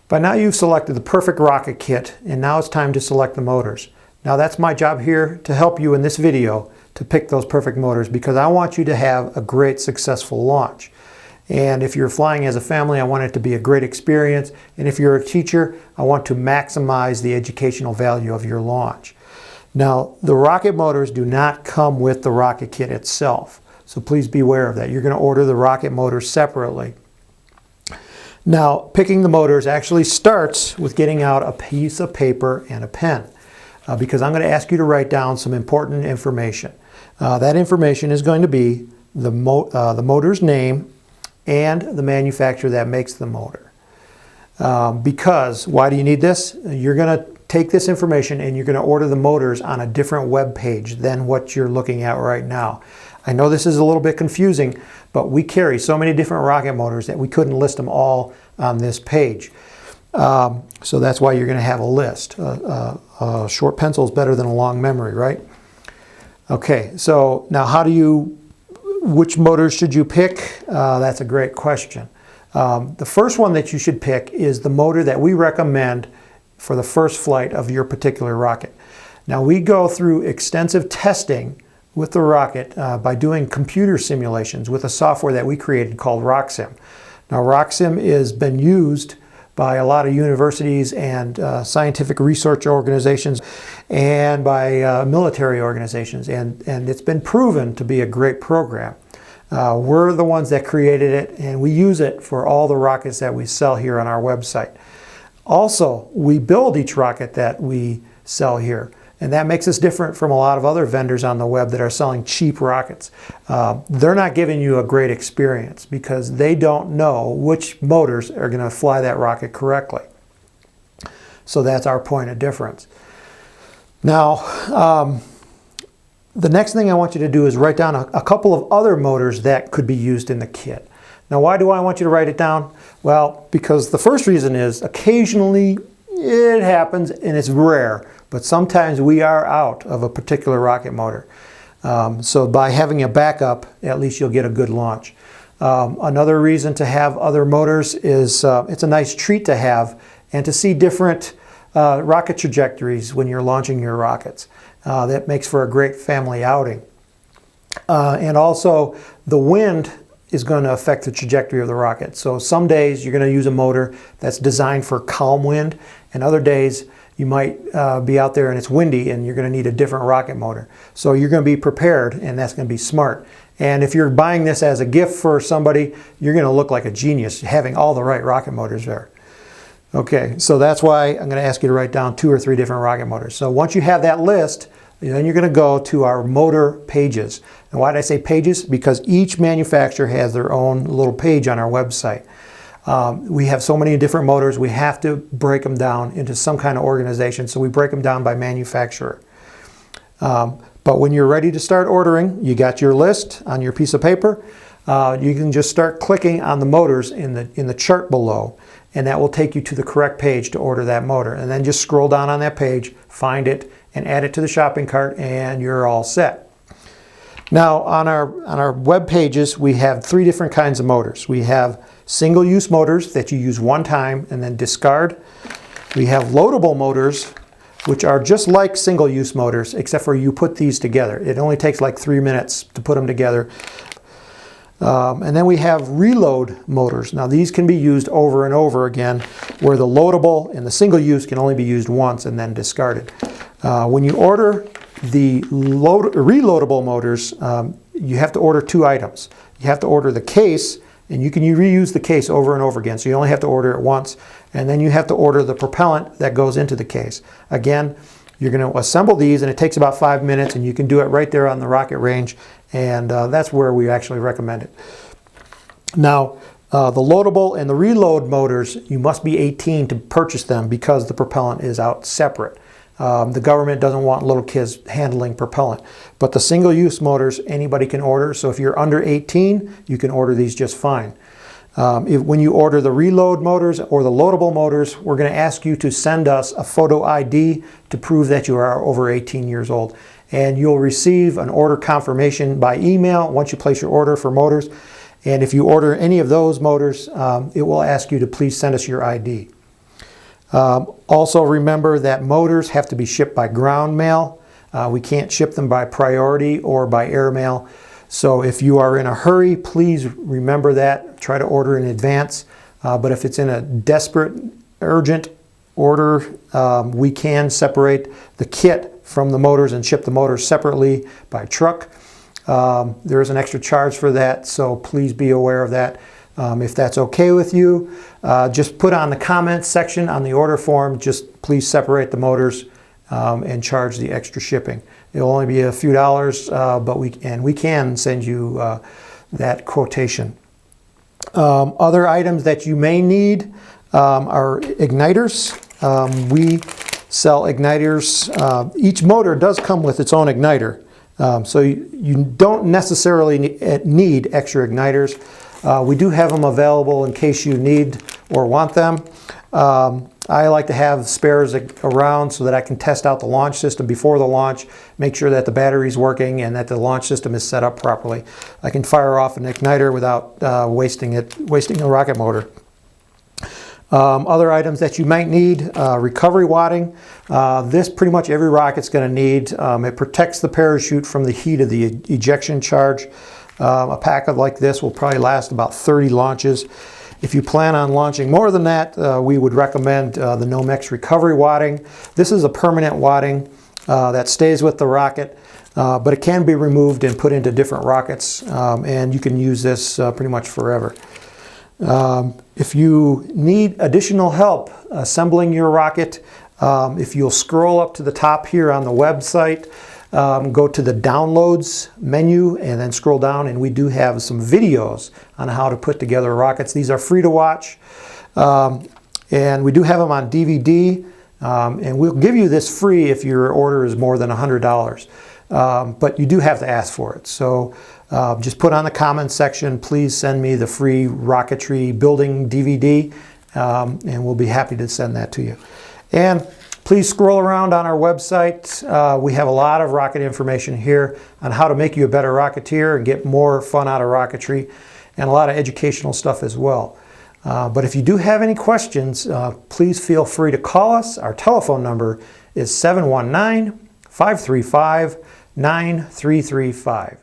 By now you've selected the perfect rocket kit, and now it's time to select the motors. Now that's my job here to help you in this video to pick those perfect motors, because I want you to have a great successful launch. And if you're flying as a family, I want it to be a great experience. And if you're a teacher, I want to maximize the educational value of your launch. Now, the rocket motors do not come with the rocket kit itself, so please be aware of that. You're going to order the rocket motors separately. Now, picking the motors actually starts with getting out a piece of paper and a pen, because I'm going to ask you to write down some important information. That information is going to be the motor's name and the manufacturer that makes the motor. Because, why do you need this? You're going to take this information and you're going to order the motors on a different web page than what you're looking at right now. I know this is a little bit confusing, but we carry so many different rocket motors that we couldn't list them all on this page. So that's why you're going to have a list. A short pencil is better than a long memory, right? Okay, so now which motors should you pick? That's a great question. The first one that you should pick is the motor that we recommend for the first flight of your particular rocket. Now, we go through extensive testing with the rocket by doing computer simulations with a software that we created called RockSim. Now, RockSim has been used by a lot of universities and scientific research organizations and by military organizations, and it's been proven to be a great program. We're the ones that created it, and we use it for all the rockets that we sell here on our website. Also, we build each rocket that we sell here, and that makes us different from a lot of other vendors on the web that are selling cheap rockets. They're not giving you a great experience because they don't know which motors are going to fly that rocket correctly. So that's our point of difference. Now, the next thing I want you to do is write down a couple of other motors that could be used in the kit. Now, why do I want you to write it down? Well, because the first reason is occasionally it happens, and it's rare, but sometimes we are out of a particular rocket motor. So by having a backup, at least you'll get a good launch. Another reason to have other motors is it's a nice treat to have and to see different rocket trajectories when you're launching your rockets. That makes for a great family outing. And also, the wind is going to affect the trajectory of the rocket. So some days you're going to use a motor that's designed for calm wind, and other days you might be out there and it's windy and you're going to need a different rocket motor. So you're going to be prepared, and that's going to be smart. And if you're buying this as a gift for somebody, you're going to look like a genius having all the right rocket motors there. Okay, so that's why I'm going to ask you to write down 2 or 3 different rocket motors. So once you have that list, then you're going to go to our motor pages. And why did I say pages? Because each manufacturer has their own little page on our website. We have so many different motors, we have to break them down into some kind of organization, so we break them down by manufacturer. But when you're ready to start ordering, you got your list on your piece of paper. You can just start clicking on the motors in the chart below, and that will take you to the correct page to order that motor. And then just scroll down on that page, find it, and add it to the shopping cart, and you're all set. Now, on our web pages, we have 3 different kinds of motors. We have single-use motors that you use one time and then discard. We have loadable motors, which are just like single-use motors, except for you put these together. It only takes like 3 minutes to put them together. And then we have reload motors. Now, these can be used over and over again, where the loadable and the single-use can only be used once and then discarded. When you order the reloadable motors, you have to order 2 items. You have to order the case, and you can reuse the case over and over again, so you only have to order it once. And then you have to order the propellant that goes into the case. Again, you're going to assemble these, and it takes about 5 minutes, and you can do it right there on the rocket range, and that's where we actually recommend it. Now, the loadable and the reload motors, you must be 18 to purchase them because the propellant is out separate. The government doesn't want little kids handling propellant. But the single-use motors, anybody can order. So if you're under 18, you can order these just fine. When you order the reload motors or the loadable motors, we're going to ask you to send us a photo ID to prove that you are over 18 years old. And you'll receive an order confirmation by email once you place your order for motors. And if you order any of those motors, it will ask you to please send us your ID. Also remember that motors have to be shipped by ground mail. We can't ship them by priority or by airmail. So if you are in a hurry, please remember that. Try to order in advance. But if it's in a desperate, urgent order, we can separate the kit from the motors and ship the motors separately by truck. There is an extra charge for that, so please be aware of that. If that's okay with you, just put on the comments section on the order form, just please separate the motors and charge the extra shipping. It'll only be a few dollars, but we can send you that quotation. Other items that you may need are igniters. We sell igniters. Each motor does come with its own igniter, so you don't necessarily need extra igniters. We do have them available in case you need or want them. I like to have spares around so that I can test out the launch system before the launch, make sure that the battery's working and that the launch system is set up properly. I can fire off an igniter without wasting a rocket motor. Other items that you might need, recovery wadding. This pretty much every rocket's going to need. It protects the parachute from the heat of the ejection charge. A pack like this will probably last about 30 launches. If you plan on launching more than that, we would recommend the Nomex recovery wadding. This is a permanent wadding that stays with the rocket, but it can be removed and put into different rockets, and you can use this pretty much forever. If you need additional help assembling your rocket, if you'll scroll up to the top here on the website, go to the downloads menu and then scroll down, and we do have some videos on how to put together rockets. These are free to watch, and we do have them on DVD, and we'll give you this free if your order is more than $100, but you do have to ask for it. So just put on the comments section, please send me the free rocketry building DVD, and we'll be happy to send that to you. And please scroll around on our website. We have a lot of rocket information here on how to make you a better Rocketeer and get more fun out of rocketry, and a lot of educational stuff as well. But if you do have any questions, please feel free to call us. Our telephone number is 719-535-9335.